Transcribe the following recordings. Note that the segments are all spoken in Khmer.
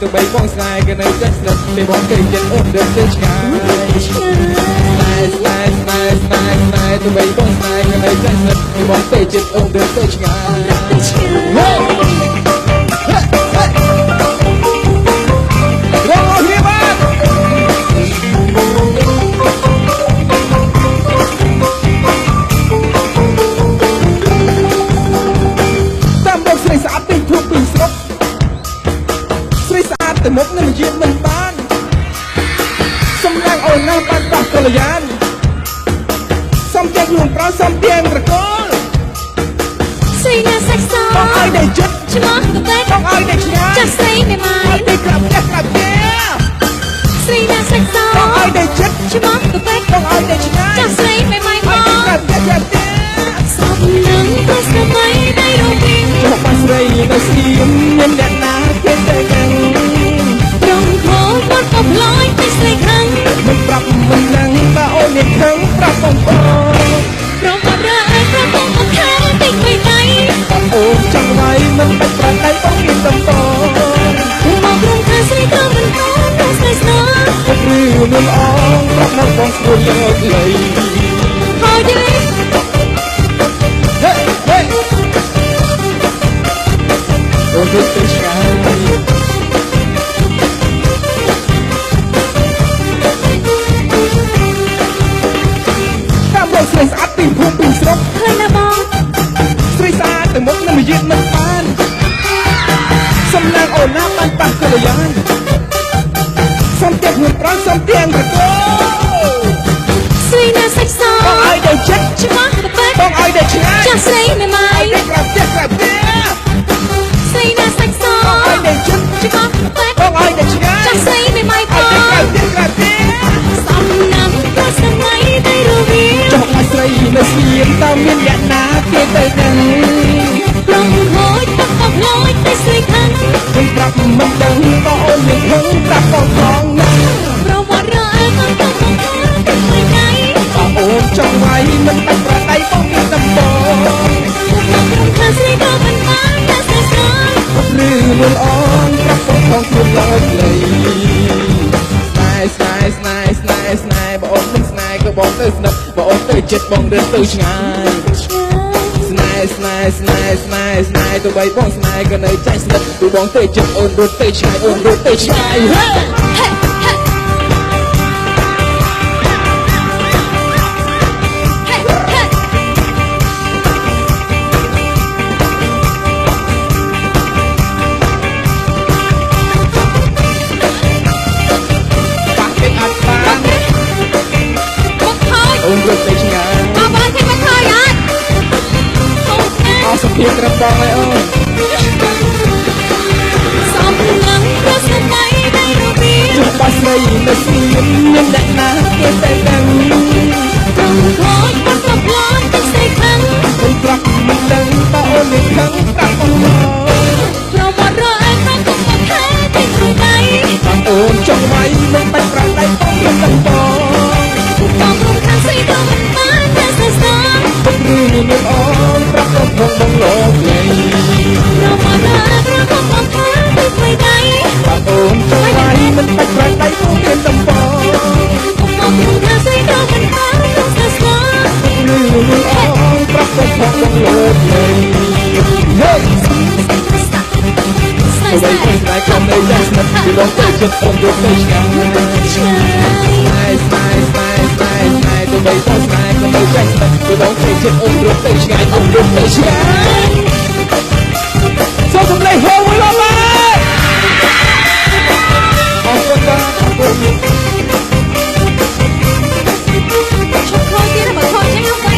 tụi bay bóng sai cái này rất là để bóng cây chân ôm được tới Snai tụi bay bóng sai cái này rất là để bóng cây chân ôm được tớiแต่มกนั่นมันยืนมันบ้านสำลังอ่อนน้ำปานปากกระยานซ้ำเตียงหลุมปลาซ้ำเตียงตะโกนสวยน่าซักซ้อนต้องเอาได้จุดชะมอกกับเล็กต้องเอาได้ชนะจับใส่ไม่ไม่ได้กลับได้กลับเย้สวยน่าซักซ้อนต้องเอาได้จุดชะมอกกับเล็กต้องเอาได้ชนะจับใส่ไม่ไม่มองได้กลับได้กลับเย้สอบหนังเพื่อสมัยได้รู้วิ่งจะมาใส่ในเสียงเงินแดดนาเกินใจกันตรงโค้งวัดกับลอยไปใส่ครั้งมันปรับมันนั่งตาโอเน็ตทั้งปรับปองปองเพราะว่าเรื่องเพราะต้องมาแค่ติดไปไหนโอ้จังไว้มันเป็นประเทศต้องกินตำปองบอกลงเธอใส่เธอมันร้อนต้องใส่สนาหรือมันอ่อนปรับน้ำฟองสวยเลิกเลยพอดีเฮ้เฮ้โอ้ดูตัวฉันสวยสะอาดปิ่งพุ่งปิ่งสรบเคยละมองสวยสะอาดแต่มกนั่นมันยืดมันปานสำนางอ่อนหน้าปันปากกระยานซ้ำเตียงหุ่นปลาซ้ำเตียงตะโกสวยน่าซักซ้อนต้องเอาได้เช็ดชะมอกกับเล็กต้องเอาได้ชนะจับใส่ไม่ไม่ได้กลับได้กลับเนี่ยสวยน่าซักซ้อนต้องเอาได้เช็ดชะมอกกับเล็กต้องเอาได้ชนะจับใส่ไม่ไม่พอได้กลับได้กลับเนี่ยสำนักเพราะสมัยได้รู้วิ่งจอกมาใส่ในเสียงตามเมียนแดดนาเกินใจกันลงโหยปักปักลอยไปสวยครั้งมันปรับมันดังก็โอนหนึ่งทั้งปรับต้องทองนะเพราะว่าเราต้องมองหาติดไปไหนก็โอนจังไว้มันเป็นประเทศต้องกินตำปองบอกลงเธอใส่เธอมันบ้านแต่ใส่สายหรือมันอ่อนปรับต้องทองคุณเลิกเลยสไนบอกอมมันสไนก็บอกเตยสนับบอกอมเตยเจ็ดบอกเดินเตยง่ายสไนตัวใบบ้องสไนก็ในใจสนับตัวบ้องเตยเจ็ดโอนโดนเตยง่ายโอนโดนเตยง่ายเฮ้โอนรถเตยง่ายเอาบ้านที่มันเคยอ่ะเอาสเปียกระบองเลยสอบหนังเพราะสมัยได้รู้วิ่งจุดปัสเลยในเสียงเงินแดดนาเกินใจกันตรงโค้งวัดกับลอยไปใส่ครั้งมันปรับมันดังตาโอนหนึ่งทั้งปรับต้องมองเพราะว่าเราต้องมาแค่ติดไปไหนโอนจงไว้มันเป็นประเทศต้องกินตำปองบอกลงทางใส่เธอมันบ้านแต่ใส่สายหรือมันอ่อนปรับต้องทองบังโลกเลยเรามารักเราต้องมองหาติดไปไหนโอนจงไว้มันเป็นประเทศต้องกินตำปองบอกลงทางใส่เธอมันบ้านแต่ใส่สายหรือมันอ่อนปรับต้องทองบังโลกเลยเฮ้ยตัวใบบ้องสไนก็ในใจสนับตัวบ้องเตยเจ็ดโอนโดนเตยง่ายตัวใบบ้องสไนก็ในใจสนับตัวบ้องเตยเจ็ดโอนโดนเตยง่ายโอนโดนเตยง่ายโซ่ทำไรหัวมันลงมาเอาคนบ้าชอบโค้งที่ทำให้โค้งใช้ลูกไว้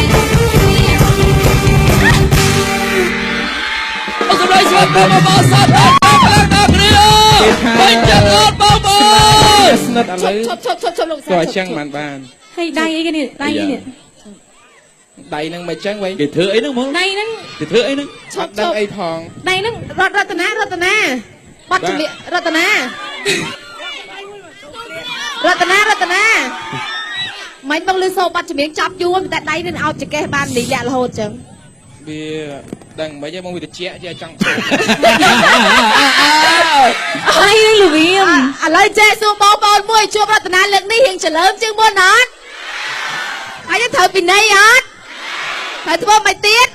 เอากำไรสวัสดิ์มาสาธุพลังนักเรียนไปจังหวัดบ้าบ้าสนับอะไรชอบลงตัวช่างมันบ้านให้ได้กันนี่ได้เนี่ยđầy nâng mày trắng vậy để thưa ấy nó muốn đây nâng để thưa ấy nó chọc đăng ấy thòng đây nâng rọt na បាត់ជំនាញរតនាមិនបងលឺសូបាត់ជំនាញចាប់យូរតែដៃនឹងឲ្យចកេះបានលីលាក់រហូតចឹង វាដឹងមិនទេបងវាត្រជាក់ជាចង់ ហើយលូវីមឥឡូវចេះសួរបងប្អូនមួយជួបរតនាលើកនេះរៀងច្រើមជាងមុនអត់ហើយត្រូវពីណីអត់ហើយធ្វើមិនទៀត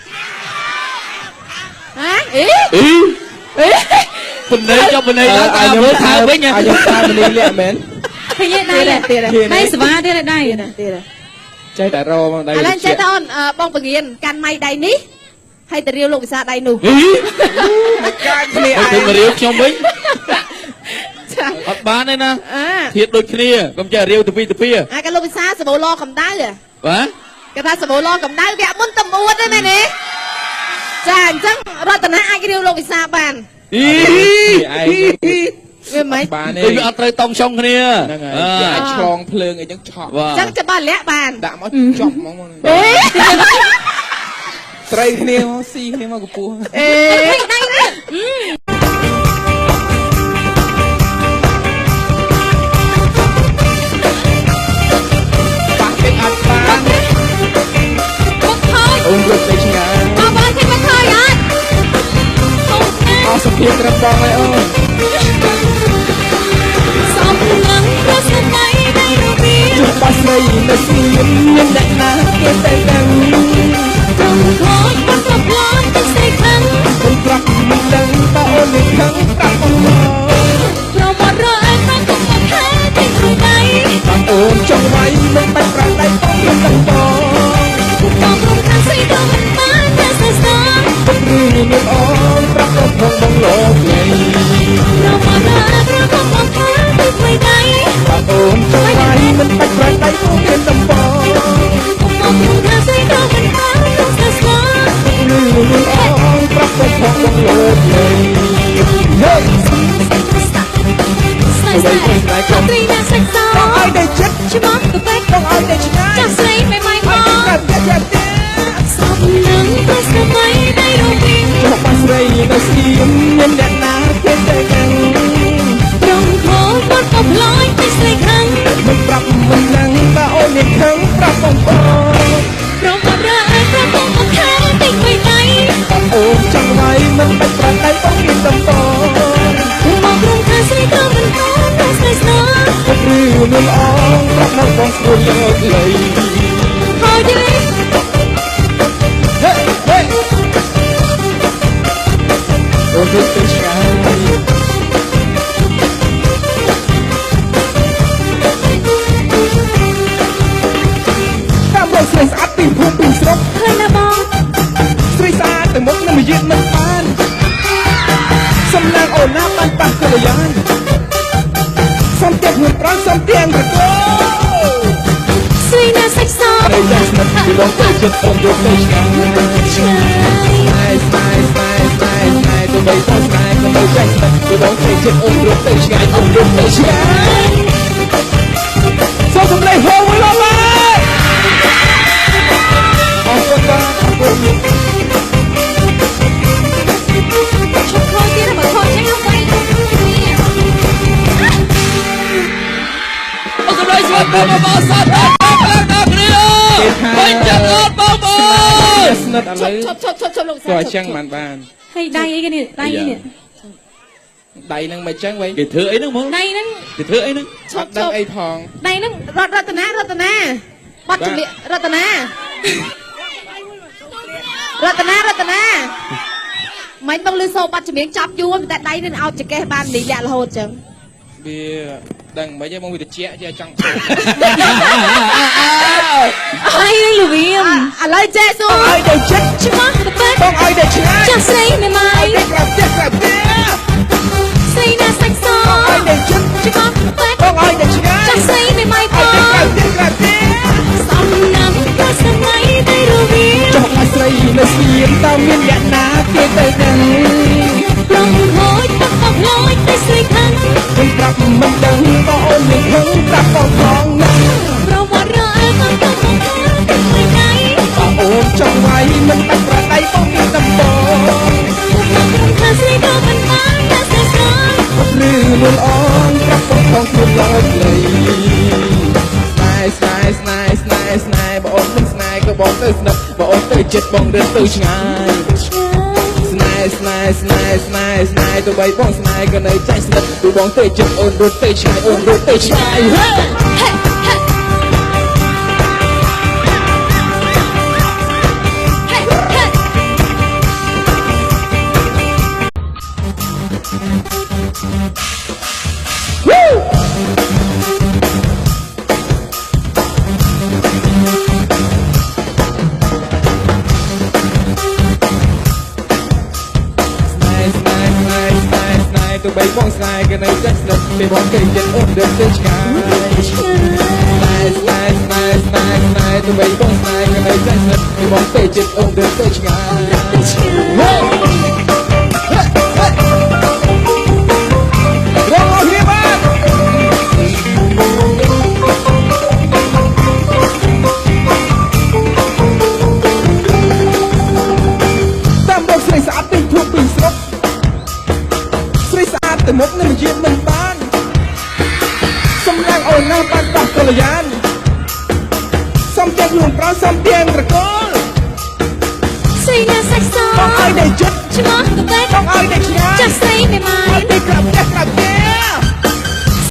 ហ៎អី បណៃចុះបណៃដល់តាមមើលថើវិញ អាយតាមនេះលាក់មែន ឃើញដៃដៃស្វាទៀតដៃទៀត ចេះតែរមកដៃ ឥឡូវចេះតអូនបងបង្រៀនកាន់ម៉ៃដៃនេះហើយទៅរាវលោកវិសាដៃនោះ មកកាច់គ្នា ទៅមករាវខ្ញុំវិញ ចា អត់បានទេណា អើ ធៀបដូចគ្នាកុំចេះរាវទៅពីទៅពី អាកលោកវិសាសបោឡកម្ដៅ បាទ គេថាសបោឡកម្ដៅវគ្គមុនតែមួតទេមែនទេចាអញ្ចឹងរតនាអាចរាវលោកវិសាបាន អី វាមិន បានទេ វាអត់ត្រូវតង់ឆុងគ្នា ហ្នឹងហើយអាចឆ្លងភ្លើងអីចឹងឆក់ បាទ អញ្ចឹងច្បាស់លាក់បាន ដាក់មកចប់ហ្មង អេ ត្រីគ្នាមកស៊ីគ្នាមកកពស់ អេដៃនេះ បាក់ពេកអត់បាន មកថយ អូនរត់ទៅឆ្ងាយ មកបងឃើញមកថយអត់អូ អស់សុភាពត្រឹមបងហើយអូន សំឡឹងប្រសិនដៃដៃរូបី ជួបបាស្រីនៅស្ងៀមមានអ្នកណាគេតែដឹង ត្រង់ខូចបាត់ប្រព័ន្ធទឹកស្រីខ្លាំង មិនប្រាប់មិនដឹងតើអូនមិនខឹងប្រាប់អូនមក ប្រមត់រអែប្រកបមកថាតែគ្រូដៃ បងអូនចង់វាយមិនបាច់ប្រាដៃបងមិនដឹងបង បងរំខានស្រីទៅមិនបានតែស្នេហ៍ ពុកឬមានអូនប្រាប់ទៅផងបងលោកនេះ ប្រមត់រអែប្រកបមកថាតែគ្រូដៃ បងអូនចង់វាយមិនបាច់ប្រាដៃបងមិនដឹងបង បងរំខានស្រីទៅមិនបានតែស្នេហ៍ ឬមានអូនប្រាប់ទៅផងបងលោកនេះហេ ស្នេហ៍ត្រីណាសេកសោ បងឲ្យតែចិត្ត ឈ្មោះទៅពេក បងឲ្យតែឆ្ងាយ ចាស់ស្រីមិនម៉ៃមក តែតែតែ សំឡឹងប្រសិនដៃដៃរូបី ជួបបាស្រីនៅស្ងៀមមានអ្នកណាគេតែដឹង ត្រង់ខូចបាត់ប្រផ្លាយតែស្រីខ្លាំង មិនប្រាប់មិនដឹងតើអូនមានខឹងប្រាប់បងបង ប្រមត់រអែប្រកបមកថាតែគ្រូដៃ អូនចង់វាយមិនបាច់ប្រាដៃបងមានតំបង មករំខានស្រីទៅមិនបានតែស្នេហ៍ ពុកឬមានអូនប្រាប់មកបងស្រួលលើកលៃ ហើយទេ ហេហេអូនទៅឆ្ងាយតាមបងស្រីស្អាតពីភូមិពីស្រុក ឃើញណាបង ស្រីស្អាតទៅមុខនឹងនិយាយមិនបានសំណាងអូនណាបានប៉ះកល្យានសំទាំងខ្លួនប្រាំសំទាំងប្រកោ ស្រីណាសេកសោ តែយ៉ាងស្និទ្ធពីរងទៅចិត្តបងយកទៅឆ្ងាយ ឆ្ងាយ ស្នេហ៍ទៅបីទៅស្នេហ៍ក៏នៅចេះស្និទ្ធពីរងទៅចិត្តអូនរត់ទៅឆ្ងាយអូនរត់ទៅឆ្ងាយសូមសម្លេងហូរមួយឡមកអរគុណបាទអរគុណ ឈប់ខូចទៀតបើខូចចឹងទៅវិញ អរគុណដោយស្វាគមន៍មកសាទរដល់ដល់គ្នាវិញចឹងអត់បងប្អូន ស្និទ្ធឥឡូវ ឈប់លោក ក៏អញ្ចឹងបាន ហើយដៃអីគេនេះដៃនេះ ដៃនឹងមិនអញ្ចឹងវិញ គេធ្វើអីហ្នឹងមក ដៃហ្នឹង គេធ្វើអីហ្នឹង អត់ដឹងអីផង ដៃហ្នឹងរតនាបាត់ជំនាញរតនាមិនបងលឺសូបាត់ជំនាញចាប់យូរតែដៃនឹងឲ្យចកេះបានលីលាក់រហូតចឹង វាដឹងមិនទេបងវាត្រជាក់ជាចង់ ហើយលូវីមឥឡូវចេះសួរ ឲ្យតែចិត្ត ឈ្មោះទៅពេក បងឲ្យតែឆ្ងាយ ចាស់ស្រីមិនម៉ៃ តែក្រាបទៀតក្រាបទៀត ស្រីណាសេកសោ ឲ្យតែចិត្ត ឈ្មោះទៅពេក បងឲ្យតែឆ្ងាយ ចាស់ស្រីមិនម៉ៃផ ឲ្យតែក្រាបទៀតក្រាបទៀត សំណាំប្រសិនដៃដៃរូបី ចុះអាស្រីនៅស្ងៀមតើមានអ្នកណាគេទៅដឹង ប្រងហូចបាត់ប្រផ្លាយតែស្រីខ្លាំង មិនប្រាប់មិនដឹងក៏អូនមិនខឹងប្រាប់បងផងណា ប្រវត្តិរអែក៏ទៅមកថាតែគ្រូដៃ បើអូនចង់វាយមិនបាច់ប្រាដៃបងមានតំបង មករំខានស្រីទៅ ចិត្តបងរត់ទៅឆ្ងាយស្នេហ៍ស្នេហ៍ស្នេហ៍ស្នេហ៍ស្នេហ៍ទៅបីបងស្នេហ៍ក៏នៅចាញ់ស្និទ្ធទូបងទៅចិត្តអូនរត់ទៅឆ្ងាយអូនរត់ទៅឆ្ងាយទៅបីបងស្នេហ៍ក៏នៅចាច់ស្និទ្ធពេលបងគេចិត្តអូនរត់ទៅឆ្ងាយស្នេហ៍ស្នេហ៍ស្នេហ៍ស្នេហ៍ស្នេហ៍ទៅបីបងស្នេហ៍ក៏នៅចាច់ស្និទ្ធពេលបងគេចិត្តអូនរត់ទៅឆ្ងាយទៅមុខនឹងជាមិនបានសម្រាប់អូនណាស់បានដោះកលយាន